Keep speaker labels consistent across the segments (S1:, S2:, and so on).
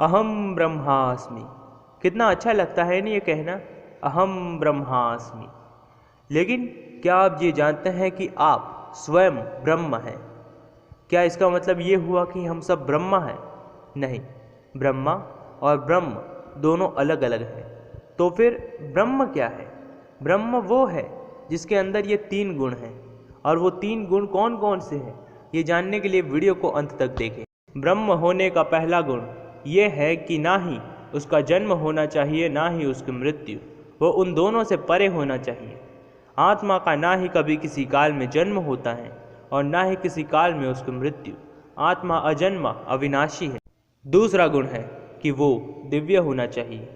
S1: अहम ब्रह्मास्मि। कितना अच्छा लगता है ना ये कहना, अहम ब्रह्मास्मि। लेकिन क्या आप ये जानते हैं कि आप स्वयं ब्रह्म हैं? क्या इसका मतलब ये हुआ कि हम सब ब्रह्मा हैं? नहीं, ब्रह्मा और ब्रह्म दोनों अलग अलग हैं। तो फिर ब्रह्म क्या है? ब्रह्म वो है जिसके अंदर ये 3 गुण हैं। और वो 3 गुण कौन कौन से हैं, ये जानने के लिए वीडियो को अंत तक देखें। ब्रह्म होने का पहला गुण ये है कि ना ही उसका जन्म होना चाहिए, ना ही उसकी मृत्यु। वो उन दोनों से परे होना चाहिए। आत्मा का ना ही कभी किसी काल में जन्म होता है और ना ही किसी काल में उसकी मृत्यु। आत्मा अजन्मा अविनाशी है। दूसरा गुण है कि वो दिव्य होना चाहिए।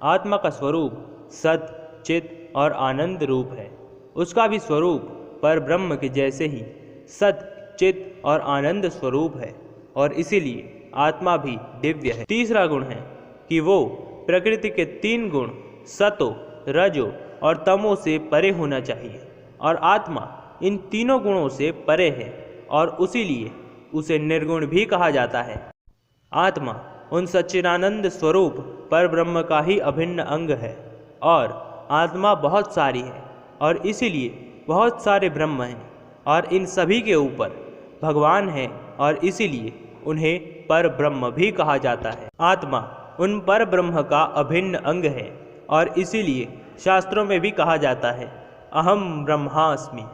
S1: आत्मा का स्वरूप सत, चित और आनंद रूप है। उसका भी स्वरूप पर ब्रह्म के जैसे ही सत, चित और आनंद स्वरूप है और इसीलिए आत्मा भी दिव्य है। तीसरा गुण है कि वो प्रकृति के 3 गुण सतो, रजो और तमो से परे होना चाहिए और आत्मा इन तीनों गुणों से परे है और इसीलिए उसे निर्गुण भी कहा जाता है। आत्मा उन सच्चिदानंद स्वरूप पर ब्रह्म का ही अभिन्न अंग है और आत्मा बहुत सारी है और इसीलिए बहुत सारे ब्रह्म हैं और इन सभी के ऊपर भगवान हैं और इसीलिए उन्हें पर ब्रह्म भी कहा जाता है। आत्मा उन पर ब्रह्म का अभिन्न अंग है और इसीलिए शास्त्रों में भी कहा जाता है, अहम ब्रह्मास्मि।